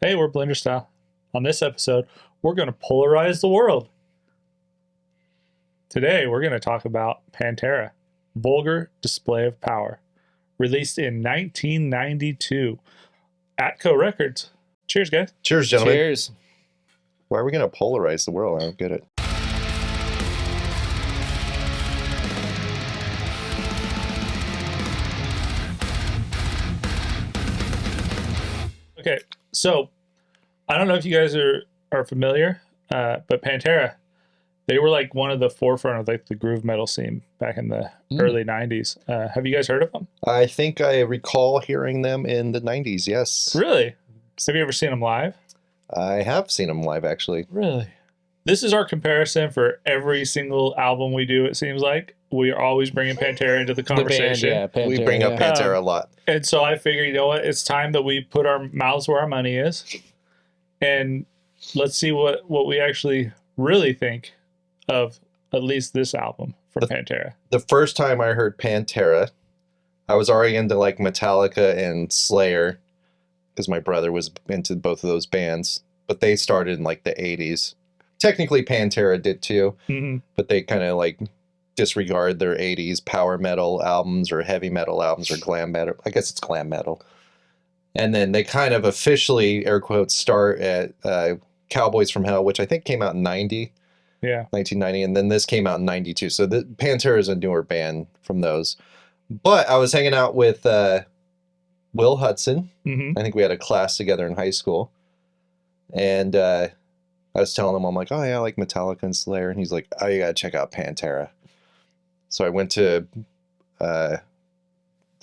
Hey, we're Blenderstyle. On this episode, we're going to polarize the world. Today, we're going to talk about Pantera, Vulgar Display of Power, released in 1992, Atco Records. Cheers, guys. Cheers, gentlemen. Cheers. Why are we going to polarize the world? I don't get it. Okay, so I don't know if you guys are familiar, but Pantera, they were like one of the forefront of like the groove metal scene back in the early 90s. Have you guys heard of them? I think I recall hearing them in the 90s, yes. Really? Have you ever seen them live? I have seen them live, actually. Really? This is our comparison for every single album we do, it seems like. We are always bringing Pantera into the conversation. The band, yeah, Pantera, We bring up Pantera a lot. And so I figured, you know what? It's time that we put our mouths where our money is. And let's see what we actually really think of at least this album from Pantera. The first time I heard Pantera, I was already into like Metallica and Slayer because my brother was into both of those bands. But they started in like the 80s. Technically, Pantera did too, but they kind of like disregard their 80s power metal albums or heavy metal albums or glam metal. I guess it's glam metal. And then they kind of officially, air quotes, start at Cowboys from Hell, which I think came out in 90. Yeah. 1990. And then this came out in 92. So the Pantera is a newer band from those. But I was hanging out with Will Hudson. I think we had a class together in high school. And I was telling him, I'm like, oh yeah, I like Metallica and Slayer. And he's like, oh, you got to check out Pantera. So I went to the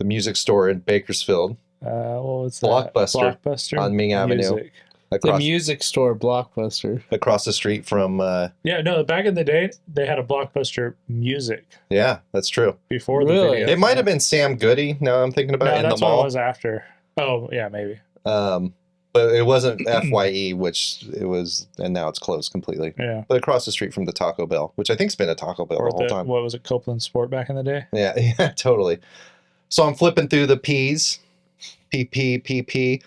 music store in Bakersfield. What was Blockbuster, Blockbuster on Ming Avenue. The music store, Blockbuster. Across the street from... yeah, no, back in the day, they had a Blockbuster music. Yeah, that's true. Before the Really? video. It might have been Sam Goody, now I'm thinking about No, it, in that's the what mall. it was after. Oh, yeah, maybe. But it wasn't FYE, which it was, and now it's closed completely. Yeah. But across the street from the Taco Bell, which I think's been a Taco Bell Or the whole time. What was it, Copeland Sport back in the day? Yeah, yeah, totally. So I'm flipping through the P's, PP,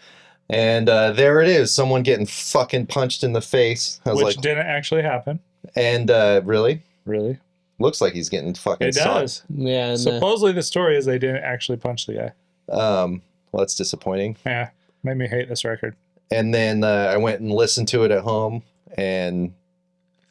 and there it is, someone getting fucking punched in the face. I was Which like, didn't actually happen. and really? Really? Looks like he's getting fucking It does. Yeah. And Supposedly the story is they didn't actually punch the guy. Well, that's disappointing. Yeah. Made me hate this record. And then I went and listened to it at home, and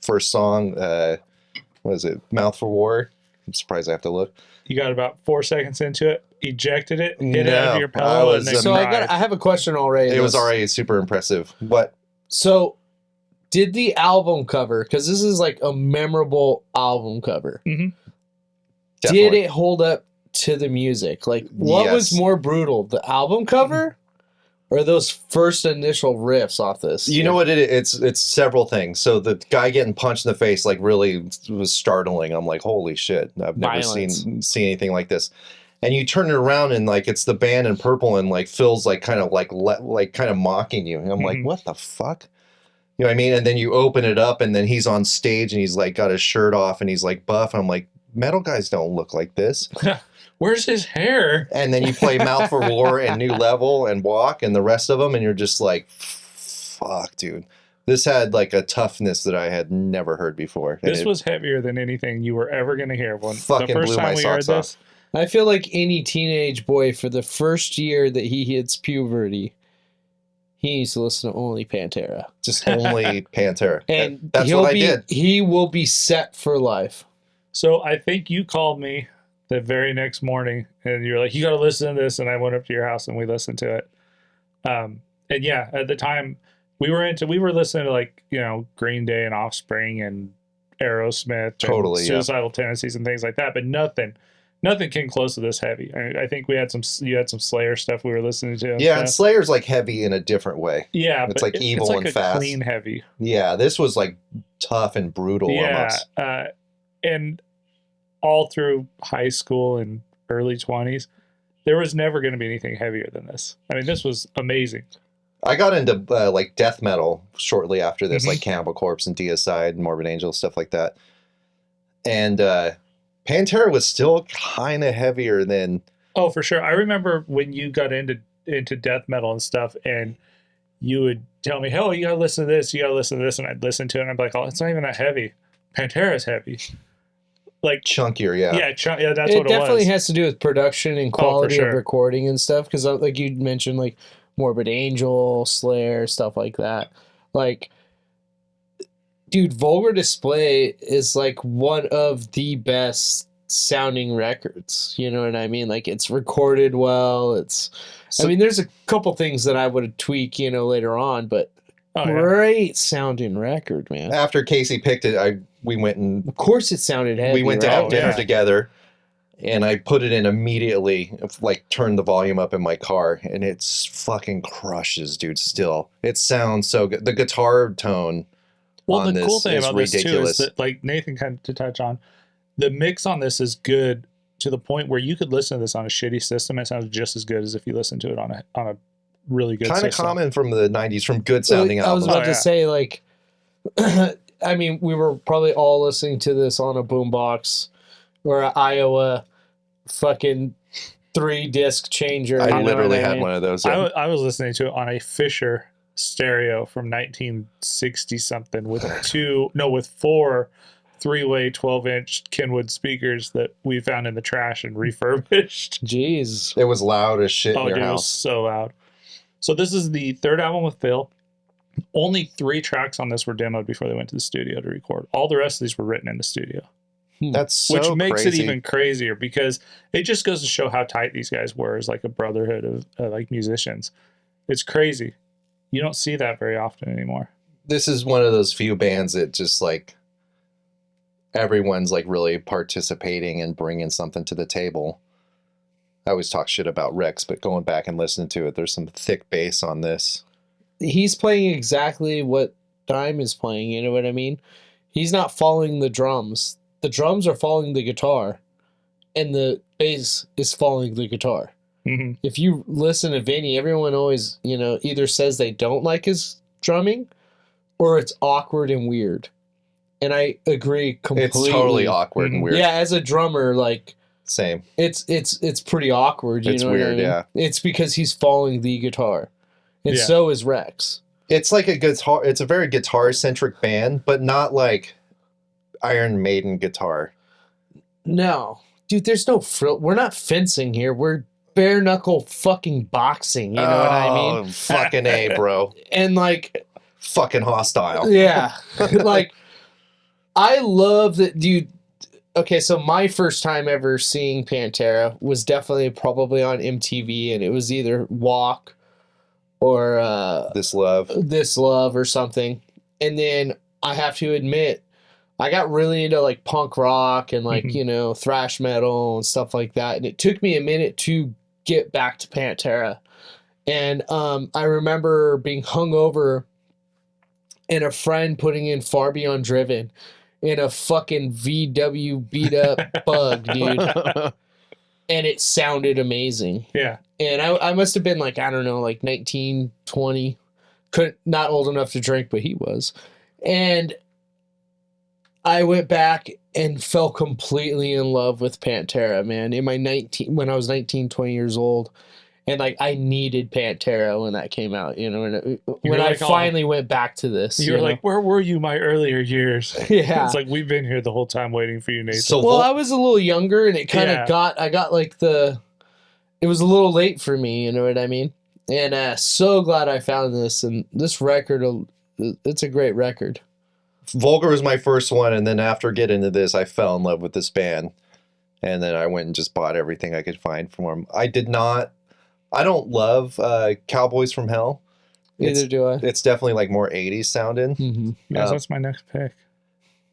first song, what is it, Mouth for War? I'm surprised I have to look. You got about 4 seconds into it, ejected it, hit it No, out of your I pillow, was and then so cried. I have a question already. It was already super impressive. What? So, did the album cover, because this is like a memorable album cover, Mhm. did Definitely. it hold up to the music? Like, what was Yes. more brutal, the album cover or those first initial riffs off this? You know what it is? It's several things. So the guy getting punched in the face like really was startling. I'm like, holy shit! I've never Violence. seen anything like this. And you turn it around and like it's the band in purple and like Phil's like kind of kind of mocking you. And I'm like, what the fuck? You know what I mean? And then you open it up and then he's on stage and he's like got his shirt off and he's like buff. And I'm like, metal guys don't look like this. Where's his hair? And then you play Mouth for War and New Level and Walk and the rest of them, and you're just like, fuck, dude. This had like a toughness that I had never heard before. And This it was heavier than anything you were ever going to hear. When Fucking the first blew time my we heard socks off. this, I feel like any teenage boy for the first year that he hits puberty, he needs to listen to only Pantera. just only Pantera. And That's he'll what I be, did. He will be set for life. so I think you called me the very next morning, and you're like, "You got to listen to this." And I went up to your house and we listened to it. And yeah, at the time we were listening to like Green Day and Offspring and Aerosmith, Totally, and yeah. Suicidal Tendencies and things like that, but nothing came close to this heavy. I think you had some Slayer stuff we were listening to. Yeah, and stuff. Slayer's like heavy in a different way. Yeah, It's but like evil like and a fast. clean heavy. Yeah, this was like tough and brutal Yeah, almost. and all through high school and early 20s, there was never going to be anything heavier than this. I mean, this was amazing. I got into like death metal shortly after this, Mhm. like Cannibal Corpse and Deicide and Morbid Angel, stuff like that. And Pantera was still kind of heavier than... Oh, for sure. I remember when you got into death metal and stuff, and you would tell me, "Oh, you gotta listen to this. You gotta listen to this," and I'd listen to it, and I'd be like, "Oh, it's not even that heavy. Pantera's heavy." Like, Chunkier, yeah. yeah, that's It what it definitely was. has to do with production and quality of sure. recording and stuff. Because like you mentioned, like Morbid Angel, Slayer, stuff like that. Like, dude, Vulgar Display is like one of the best sounding records. You know what I mean? Like, it's recorded well. I mean, there's a couple things that I would tweak, later on, but great sounding record, man. After Casey picked it, we went and of course it sounded heavy. We went to have dinner yeah. together, and I put it in immediately. Like, turned the volume up in my car, and it's fucking crushes, dude. Still, it sounds so good. The guitar tone. Well, on the this cool thing is about this too is ridiculous. that, like Nathan kind of to touch on, the mix on this is good to the point where you could listen to this on a shitty system. It sounds just as good as if you listen to it on a really good Kind of system. common from the 90s, from good sounding I was albums. about to say, like, I mean, we were probably all listening to this on a boombox or an Iowa fucking 3-disc changer. I literally had mean? one of those. I was listening to it on a Fisher stereo from 1960 something with four 3-way 12-inch Kenwood speakers that we found in the trash and refurbished. Jeez. It was loud as shit in your Dude, it was house. so loud. So this is the third album with Phil. Only 3 tracks on this were demoed before they went to the studio to record. All the rest of these were written in the studio. That's so Which makes crazy. it even crazier because it just goes to show how tight these guys were as like a brotherhood of like musicians. It's crazy. You don't see that very often anymore. This is one of those few bands that just like everyone's like really participating and bringing something to the table. I always talk shit about Rex, but going back and listening to it, there's some thick bass on this. He's playing exactly what Dime is playing, you know what I mean? He's not following the drums. The drums are following the guitar, and the bass is following the guitar. Mm-hmm. If you listen to Vinnie, everyone always, either says they don't like his drumming or it's awkward and weird. And I agree completely. It's totally awkward and weird. Yeah, as a drummer, like, Same. it's pretty awkward. It's know what I weird, mean? yeah. It's because he's following the guitar. And Yeah. so is Rex. It's like it's a very guitar-centric band, but not like Iron Maiden guitar. No. Dude, there's no frill. We're not fencing here. We're bare knuckle fucking boxing. You know what I mean? Fucking A, bro. And like, Fucking hostile. yeah. Like, I love that, dude. Okay, so my first time ever seeing Pantera was definitely probably on MTV, and it was either Walk or This Love. This Love or something. And then I have to admit, I got really into like punk rock and like, thrash metal and stuff like that. And it took me a minute to get back to Pantera. And I remember being hungover and a friend putting in Far Beyond Driven in a fucking VW beat up Bug, dude. And it sounded amazing. Yeah. And I must have been like, I don't know, like 19, 20. Not old enough to drink, but he was. And I went back and fell completely in love with Pantera, man. When I was 19, 20 years old. And like, I needed Pantera when that came out, when I finally went back to this. You were like, where were you my earlier years? Yeah. It's like, we've been here the whole time waiting for you, Nathan. So Well, I was a little younger, and it kind of Yeah. I got like it was a little late for me, you know what I mean? And so glad I found this, and this record, it's a great record. Vulgar was my first one, and then after getting into this, I fell in love with this band. And then I went and just bought everything I could find for them. I don't love Cowboys from Hell. Neither do I. It's definitely like more 80s sounding. Mm-hmm. Yes, that's my next pick.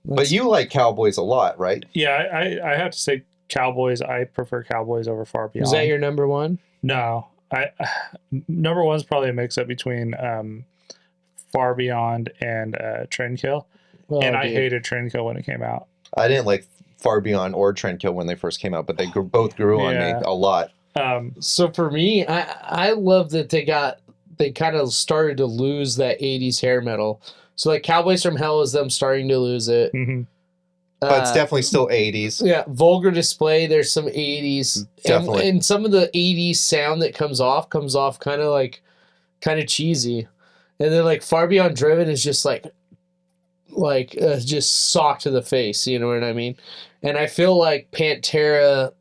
But you like Cowboys a lot, right? Yeah, I have to say Cowboys. I prefer Cowboys over Far Beyond. Is that your number one? No, number one's probably a mix up between Far Beyond and Trendkill, and I hated Trendkill when it came out. I didn't like Far Beyond or Trendkill when they first came out, but they both grew on me a lot. So for me, I love that they kind of started to lose that 80s hair metal. So like Cowboys from Hell is them starting to lose it. Mm-hmm. But it's definitely still 80s. Yeah, Vulgar Display, there's some 80s. Definitely. And some of the 80s sound that comes off kind of cheesy. And then like Far Beyond Driven is just just sock to the face, you know what I mean? And I feel like Pantera,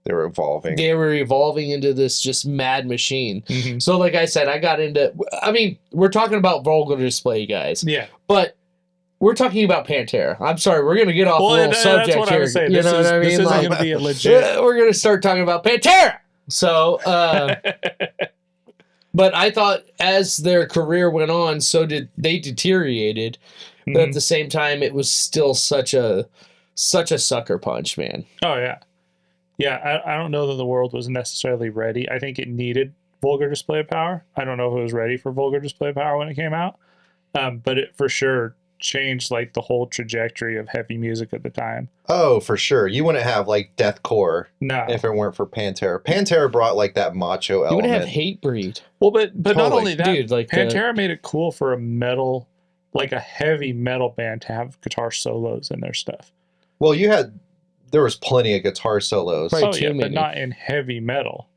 They were evolving. they were evolving into this just mad machine. Mhm. So like I said, I got into, I mean, we're talking about Vulgar Display, guys, Yeah. but we're talking about Pantera. I'm sorry, we're going to get off a little that's subject what here. I was saying. You know what I mean? This isn't Like, going to be a legit. we're going to start talking about Pantera. So, but I thought as their career went on, so did they deteriorated. But at the same time, it was still such a sucker punch, man. Oh, yeah. Yeah, I don't know that the world was necessarily ready. I think it needed Vulgar Display of Power. I don't know if it was ready for Vulgar Display of Power when it came out. But it for sure changed like the whole trajectory of heavy music at the time. Oh, for sure. You wouldn't have like deathcore No. if it weren't for Pantera. Pantera brought like that macho You would element. have Hatebreed. Well, but not Totally. only that, Dude, like Pantera made it cool for a metal, like a heavy metal band to have guitar solos in their stuff. Well, there was plenty of guitar solos. Right. Oh, too yeah, but many. not in heavy metal.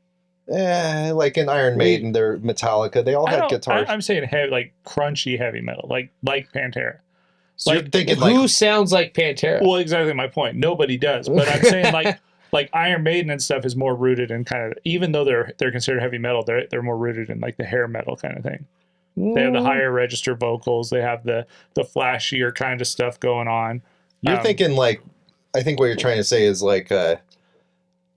Like in Iron Maiden, they're Metallica. They all had guitars. I'm saying heavy, like crunchy heavy metal, like Pantera. So you're thinking Who like, sounds like Pantera? Well, exactly my point. Nobody does, but I'm saying like Iron Maiden and stuff is more rooted in kind of, even though they're considered heavy metal, they're more rooted in like the hair metal kind of thing. They have the higher register vocals. They have the flashier kind of stuff going on. you're thinking like, I think what you're trying to say is like, there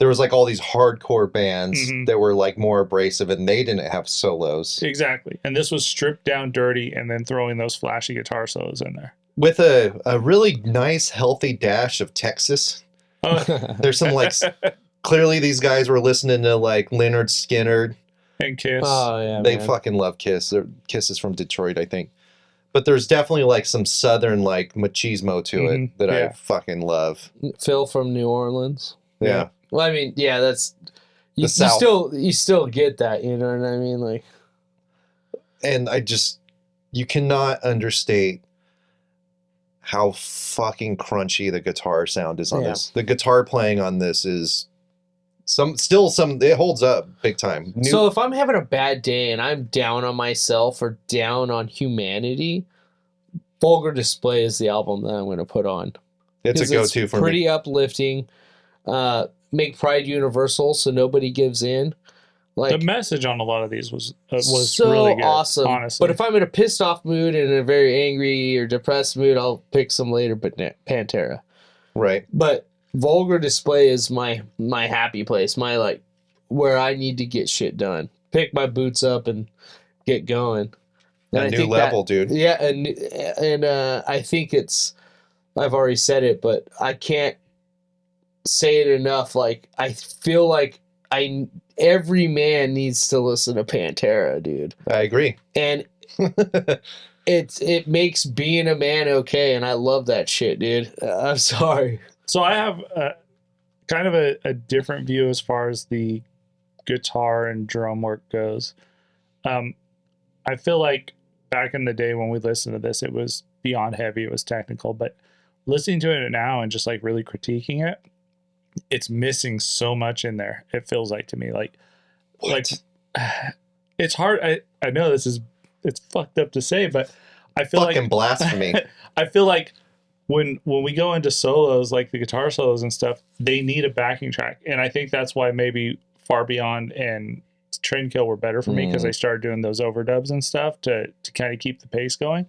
was like all these hardcore bands that were like more abrasive and they didn't have solos. Exactly. And this was stripped down dirty and then throwing those flashy guitar solos in there. With a really nice, healthy dash of Texas. Oh, There's some like, clearly these guys were listening to like Leonard Skinner. and Kiss. Oh yeah, They man. fucking love Kiss. Kiss is from Detroit, I think. But there's definitely like some southern like machismo to it that I fucking love. Phil from New Orleans. Yeah. Well, I mean, yeah, that's you South. still get that. You know what I mean? Like, And you cannot understate how fucking crunchy the guitar sound is on this. The guitar playing on this is it holds up big time. so if I'm having a bad day and I'm down on myself or down on humanity, Vulgar Display is the album that I'm going to put on. It's a 'Cause go-to for pretty me. uplifting. Make pride universal, so nobody gives in. Like The message on a lot of these was so really good, awesome. honestly. But if I'm in a pissed off mood and in a very angry or depressed mood, I'll pick some later. But Pantera. Right. But Vulgar Display is my happy place, my like where I need to get shit done. Pick my boots up and get going. And A I new think level, dude. Yeah, and I think I've already said it, but I can't say it enough. Like I feel like every man needs to listen to Pantera, dude. I agree. And it makes being a man okay, and I love that shit, dude. I'm sorry. So I have kind of a different view as far as the guitar and drum work goes. I feel like back in the day when we listened to this, it was beyond heavy, it was technical, but listening to it now and just like really critiquing it, it's missing so much in there. It feels like to me like it's hard. I know it's fucked up to say, but I feel Fucking blasphemy. I feel like when we go into solos, like the guitar solos and stuff, they need a backing track. And I think that's why maybe Far Beyond and Trendkill were better for me, because they started doing those overdubs and stuff to kind of keep the pace going.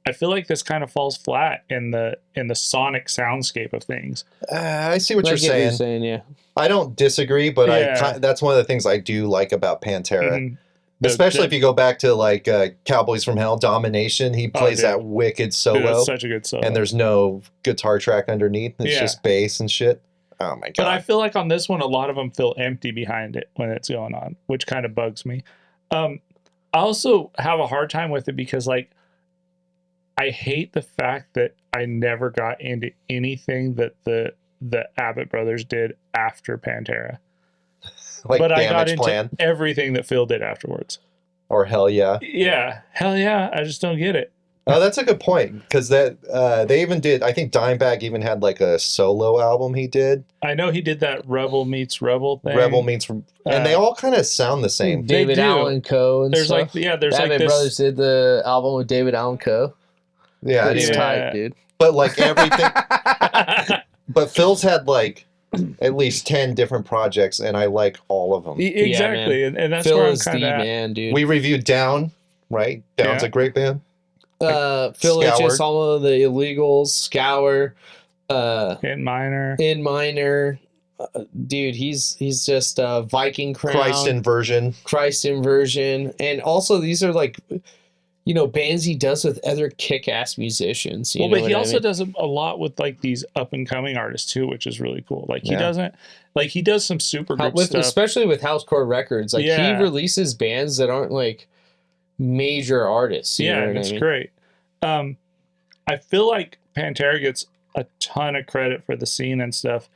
I feel like this kind of falls flat in the sonic soundscape of things. I see what I you're get what you're saying. saying, yeah. I don't disagree, but Yeah. that's one of the things I do like about Pantera. Mhm. Especially if you go back to like Cowboys from Hell, Domination, he plays dude. that wicked Dude, solo, that's such a good solo. and there's no guitar track underneath. It's Yeah. just bass and shit. Oh my god! But I feel like on this one, a lot of them feel empty behind it when it's going on, which kind of bugs me. I also have a hard time with it because, like, I hate the fact that I never got into anything that the Abbott brothers did after Pantera. like But I got Damage into Plan everything that Phil did afterwards. or Hell Yeah. Yeah, hell yeah. I just don't get it. Oh, that's a good point because that they even did. I think Dimebag even had like a solo album he did. I know he did that Rebel Meets Rebel thing. Rebel meets, and they all kind of sound the same. David do. Allen Co. and There's stuff. like there's Bad like Bad Brothers this. did the album with David Allen Co. Yeah, It's Yeah. tight, dude. but like everything. But Phil's had like at least 10 different projects, and I like all of them. Exactly, Yeah, and that's Phil where I'm is the kind of at. man, dude. We reviewed Down, right? Down's Yeah. a great band. Phil Scour. H. some of the Illegals, Scour, In minor. In Minor. Dude, he's just Viking Crown, Christ Inversion. and also these are like, bands he does with other kick-ass musicians. Well, but he also does a lot with like these up and coming artists too, which is really cool. Like he does some super group stuff, especially with Housecore Records. Like he releases bands that aren't like major artists. You know what it's I mean? great. I feel like Pantera gets a ton of credit for the scene and stuff,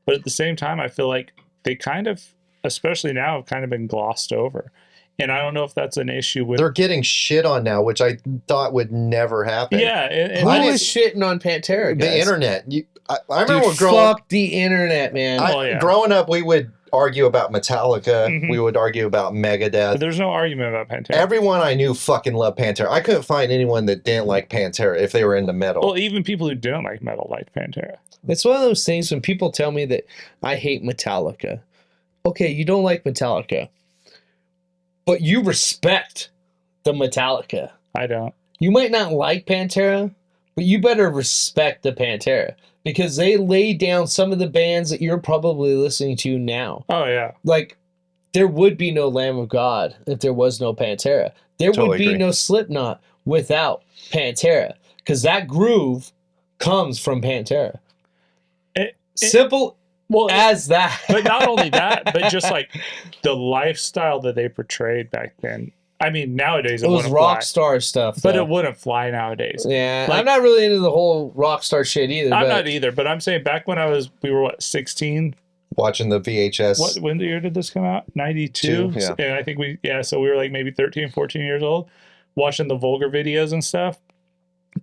but at the same time, I feel like they kind of, especially now, have kind of been glossed over. And I don't know if that's an issue with. They're getting shit on now, which I thought would never happen. Yeah, who was shitting on Pantera? Guys? The internet. I remember Dude, fuck the internet, man. Growing up, we would argue about Metallica. Mm-hmm. We would argue about Megadeth. But there's no argument about Pantera. Everyone I knew fucking loved Pantera. I couldn't find anyone that didn't like Pantera if they were into metal. Well, even people who didn't like metal liked Pantera. It's one of those things when people tell me that I hate Metallica. Okay, you don't like Metallica, but you respect the Metallica. I don't. You might not like Pantera, but you better respect the Pantera because they laid down some of the bands that you're probably listening to now. Oh, yeah. Like, there would be no Lamb of God if there was no Pantera. There would be no Slipknot without Pantera because that groove comes from Pantera. Simple as that. But not only that, but just like the lifestyle that they portrayed back then. I mean, nowadays it was rock star stuff, but it wouldn't fly nowadays. Yeah, like, I'm not really into the whole rock star shit either. I'm not either, but I'm saying back when we were 16, watching the VHS. When year did this come out? 92. Yeah. And I think so we were like maybe 13, 14 years old, watching the Vulgar videos and stuff,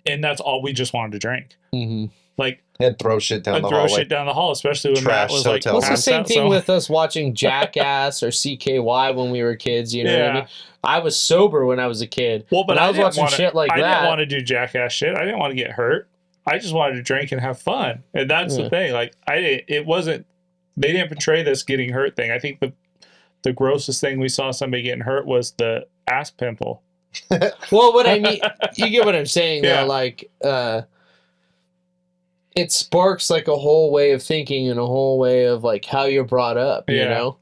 and that's all we just wanted to drink. Mm-hmm. Like. And throw shit down the hall. Throw shit down the hall, especially when Matt was like, well, it's the same thing with us watching Jackass or CKY when we were kids. You know what I mean? I was sober when I was a kid. Well, but I was watching shit like that. I didn't want to do Jackass shit. I didn't want to get hurt. I just wanted to drink and have fun. And that's the thing. Like, it wasn't, they didn't portray this getting hurt thing. I think the grossest thing we saw somebody getting hurt was the ass pimple. Well, what I mean, you get what I'm saying, though. Like, it sparks like a whole way of thinking and a whole way of like how you're brought up, you know?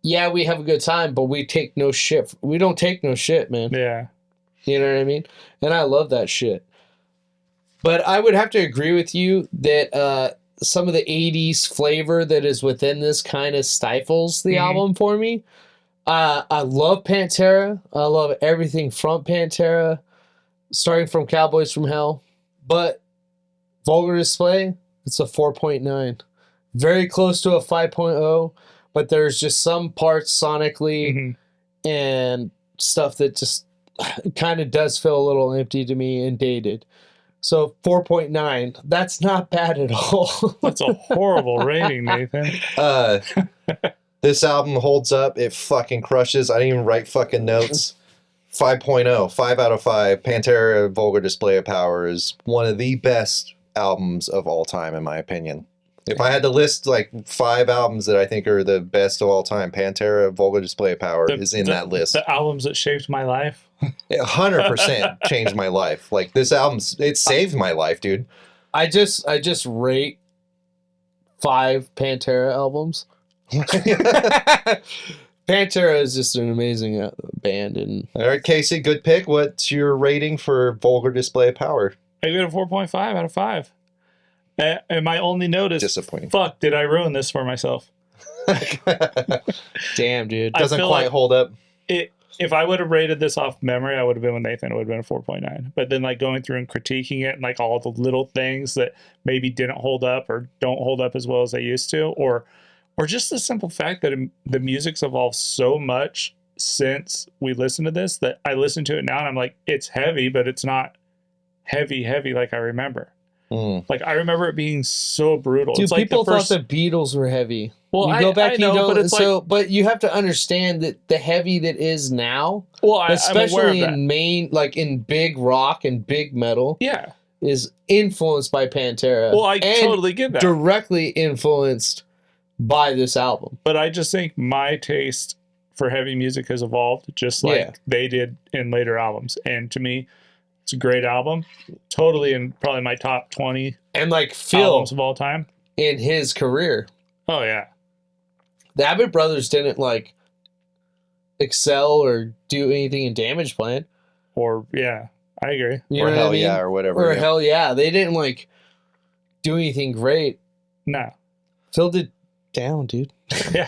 Yeah, we have a good time, but we take no shit. We don't take no shit, man. Yeah. You know what I mean? And I love that shit. But I would have to agree with you that some of the 80s flavor that is within this kind of stifles the album for me. I love Pantera. I love everything from Pantera, starting from Cowboys from Hell. But Vulgar Display, it's a 4.9. Very close to a 5.0, but there's just some parts sonically and stuff that just kind of does feel a little empty to me and dated. So 4.9, that's not bad at all. That's a horrible rating, Nathan. This album holds up. It fucking crushes. I didn't even write fucking notes. 5.0, 5 out of 5. Pantera Vulgar Display of Power is one of the best albums of all time, in my opinion. If I had to list like 5 albums that I think are the best of all time, Pantera Vulgar Display of Power is in that list. The albums that shaped my life. 100% changed my life. Like this album, it saved my life, dude. I just rate 5 Pantera albums. Pantera is just an amazing band. And all right, Casey, good pick. What's your rating for Vulgar Display of Power? I give it a 4.5 out of 5. And my only note is, disappointing. Fuck, did I ruin this for myself? Damn, dude. Doesn't quite hold up. If I would have rated this off memory, I would have been with Nathan. It would have been a 4.9. But then like going through and critiquing it and like all the little things that maybe didn't hold up or don't hold up as well as they used to, or just the simple fact that the music's evolved so much since we listened to this that I listen to it now and I'm like, it's heavy, but it's not heavy like I remember. Like I remember it being so brutal. Dude, it's like people the first... thought the Beatles were heavy. Well, you go back, I know, but it's but you have to understand that the heavy that is now, well, especially in big rock and big metal, yeah, is influenced by Pantera. Well, I totally get that. Directly influenced by this album. But I just think my taste for heavy music has evolved just like they did in later albums. And to me, it's a great album. Totally in probably my top 20 and like Phil albums of all time. In his career. Oh, yeah. The Abbott Brothers didn't like excel or do anything in Damage Plan. Or, yeah, I agree. You or know Hell what I mean? Yeah or whatever. Or Hell Yeah. They didn't like do anything great. No. Phil did down, dude. Yeah.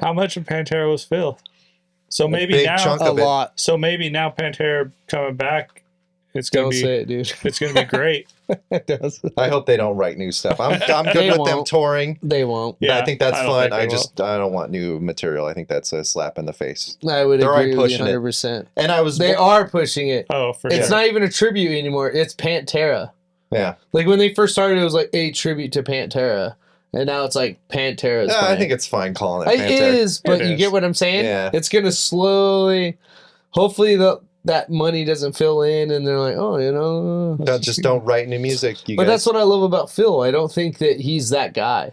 How much of Pantera was Phil? So maybe now a lot. So maybe now Pantera coming back, it's gonna be. Don't say it, dude. It's gonna be great. It does. I hope they don't write new stuff. I'm good with them touring. They won't. Yeah, I think that's fun. I don't want new material. I think that's a slap in the face. I would They're agree with pushing 100%. It. And they are pushing it. Oh, for It's sure. not even a tribute anymore. It's Pantera. Yeah. Like when they first started, it was like a tribute to Pantera. And now it's like Pantera's I think it's fine calling it Pantera. It is, but you get what I'm saying? Yeah. It's going to slowly, hopefully that money doesn't fill in and they're like, oh, you know. Just don't write new music. But that's what I love about Phil. I don't think that he's that guy.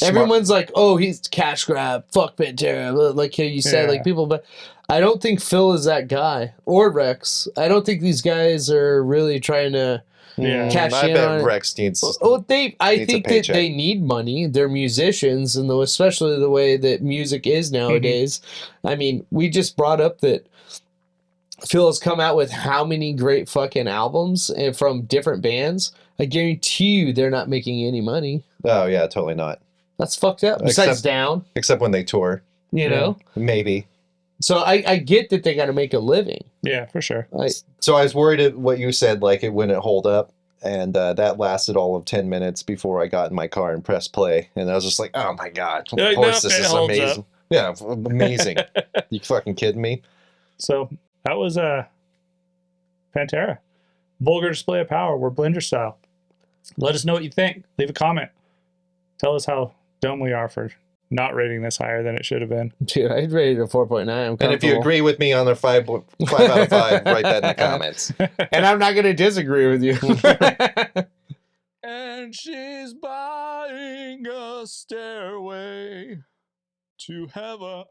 Everyone's like, oh, he's cash grab. Fuck Pantera. Like you said, like people, but I don't think Phil is that guy. Or Rex. I don't think these guys are really trying to cash in on it. Rex needs. I think that they need money. They're musicians, and especially the way that music is nowadays. I mean, we just brought up that Phil has come out with how many great fucking albums and from different bands. I guarantee you, they're not making any money. Oh yeah, totally not. That's fucked up. Besides Down, except when they tour, you know, maybe. So I get that they got to make a living. Yeah, for sure. So I was worried at what you said, like it wouldn't hold up. And that lasted all of 10 minutes before I got in my car and pressed play. And I was just like, oh my God, of course this is amazing. Yeah, amazing. You fucking kidding me? So that was Pantera. Vulgar Display of Power. We're Blenderstyle. Let us know what you think. Leave a comment. Tell us how dumb we are for not rating this higher than it should have been. Dude, I'd rate it a 4.9. And if you agree with me on the 5 out of 5, write that in the comments. And I'm not going to disagree with you. And she's buying a stairway to heaven.